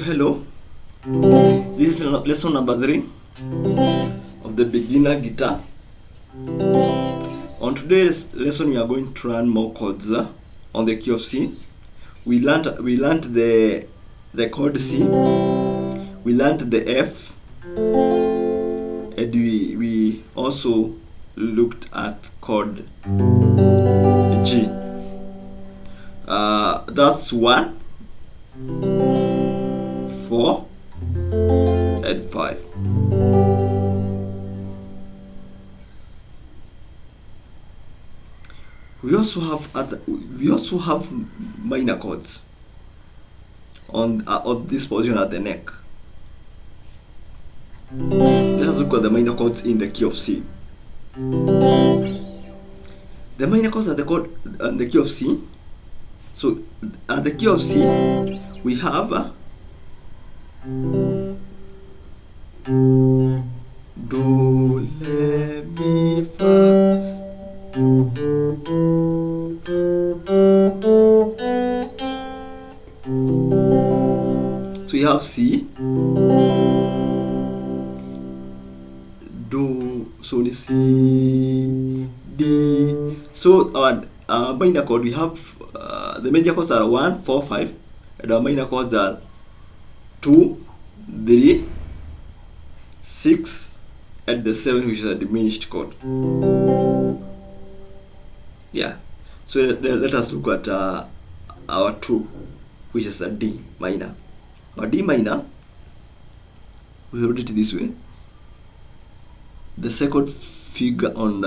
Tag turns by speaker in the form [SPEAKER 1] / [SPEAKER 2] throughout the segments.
[SPEAKER 1] Hello. This is lesson number 3 of the beginner guitar. On today's lesson, we are going to learn more chords on the key of C. We learned the chord C. We learned the F, and we also looked at chord G. That's 1, 4 and 5. We also have minor chords on this position at the neck. Let us look at the minor chords in the key of C. The minor chords are the key of C. So at the key of C, we have Do, Le, Mi, Fa. So we have C, Do, so C, D. So our minor chord, we have the major chords are 1, 4, 5, and our minor chords are 2, 3, 6, and the 7, which is a diminished chord. Yeah. So let us look at our 2, which is a D minor. Our D minor, we hold it this way. The second finger on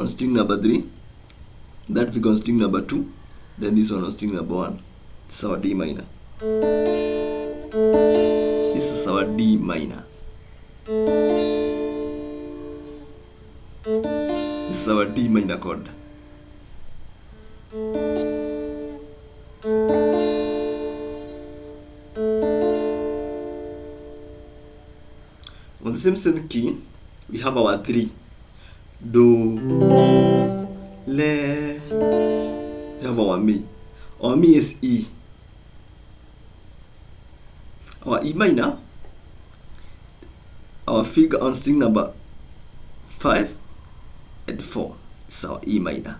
[SPEAKER 1] string number 3, that figure on string number 2, then this one on string number 1. This is our D minor. This is our D minor. This is our D minor chord. On the same key, we have our 3. Do, Le. We have our Mi. Our Mi is E. Our E minor, our finger on string number 5 and 4 is our E minor.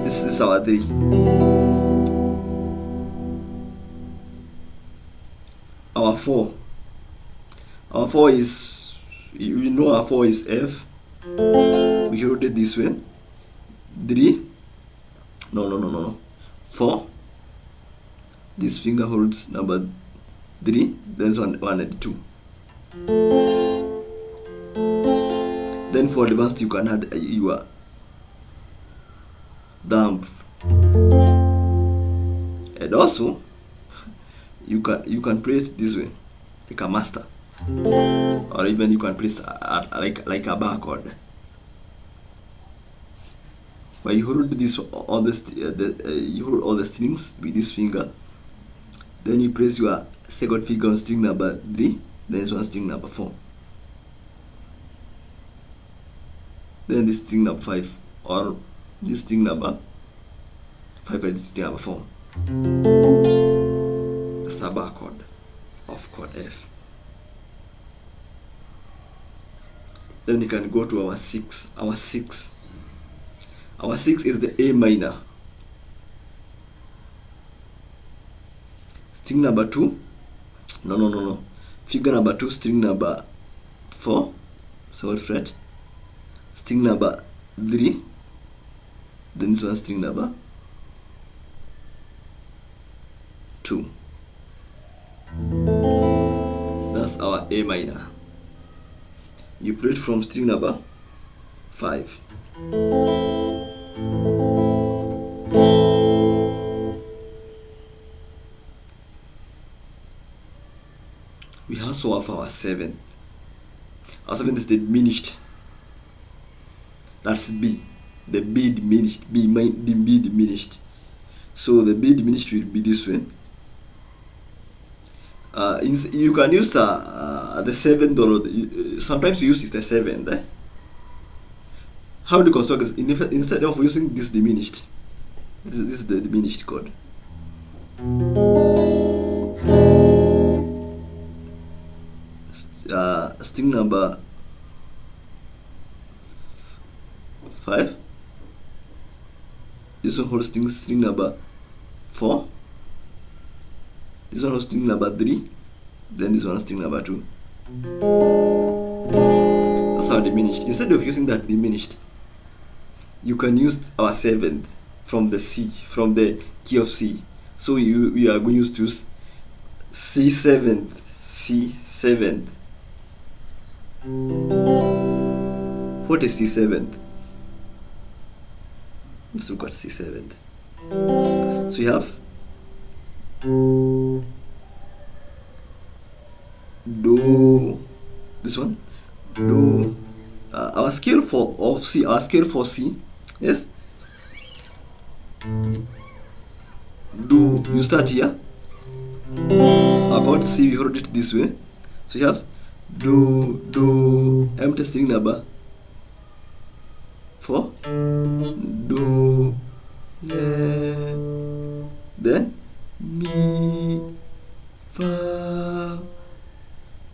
[SPEAKER 1] This is our 3. Our 4. Our 4 is, you know, our 4 is F. We should rotate this way. 3. No. 4. This finger holds number 3. Then 1 and 2. Then for advanced, you can add your thumb, and also you can place this way like a master, or even you can place like a bar chord. But you hold this you hold all the strings with this finger. Then you place your second finger on string number 3. Then this one string number 4. Then this string number 5, or this string number 5 and string number 4. That's a bar chord of chord F. Then we can go to our 6. Our 6 is the A minor. String number 2. No. Figure number 2, string number 4. So fret. String number 3. Then this one string number 2. That's our A minor. You play it from string number 5. We also have our 7. Our 7 is the diminished. That's B. The B diminished. B diminished. So the B diminished will be this one. You can use the $7. Sometimes you use the 7. How do you construct this? Instead of using this diminished, this is the diminished chord. String number 5. This one holds string number 4. This one holds string number 3. Then this one string number 2. That's our diminished. Instead of using that diminished, you can use our 7th from the C, from the key of C. So we are going to use C7th. C7th. What is C7th? Let's look at C7th. So you have Do. This one Do. Our scale for C. Our scale for C. Yes. Do. You start here. About C, we hold it this way. So you have Do, empty string number 4. Do, then Mi, Fa,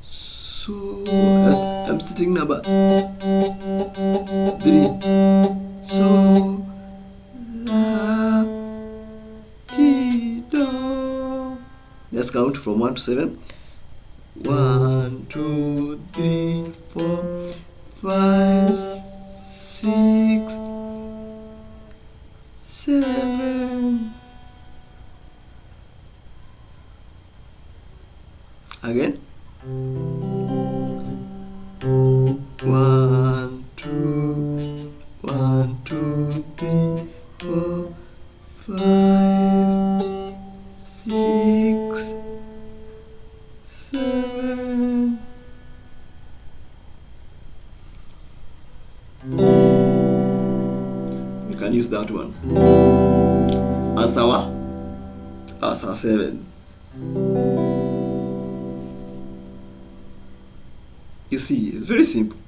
[SPEAKER 1] So. Empty string number 3. So, La, Ti, Do. Let's count from 1 to 7. 1, 2, 3, 4, 5, 6, 7. Again. 1, 2, 3, 4, 5, 6, 7. We can use that one as our 7th. You see, it's very simple.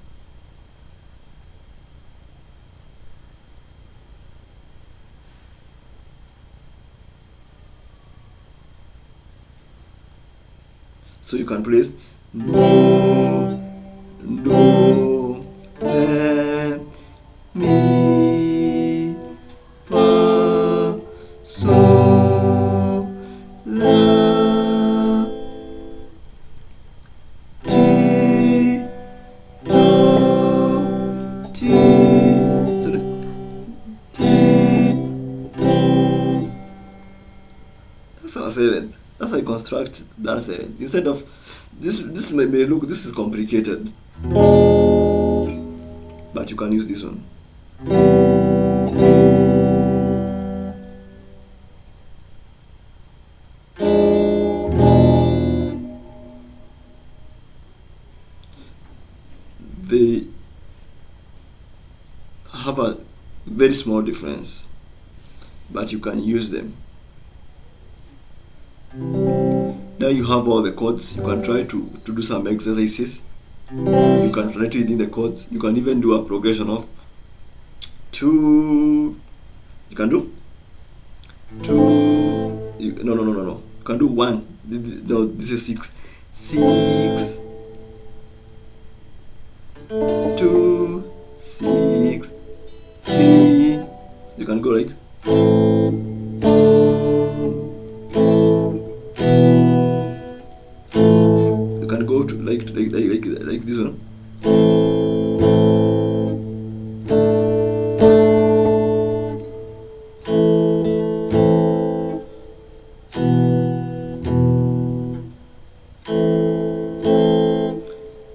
[SPEAKER 1] So you can place Do, Mi, Fa, So, La, Ti, Do, Ti. Sorry. Ti. That's our 7th. That's how you construct that 7. Instead of this may look, this is complicated, but you can use this one. They have a very small difference, but you can use them. Now you have all the chords. You can try to do some exercises. You can write within the chords. You can even do a progression of 2. You can do 2. No. You can do 1. No, this is 6. 6. 2, 6, 3. You can go like. You can go to like this one.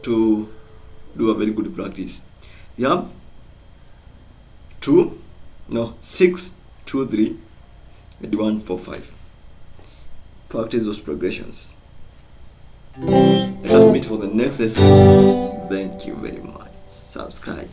[SPEAKER 1] To do a very good practice. You have 6, 2, 3, and 1, 4, 5. Practice those progressions. Let us meet for the next lesson. Thank you very much. Subscribe.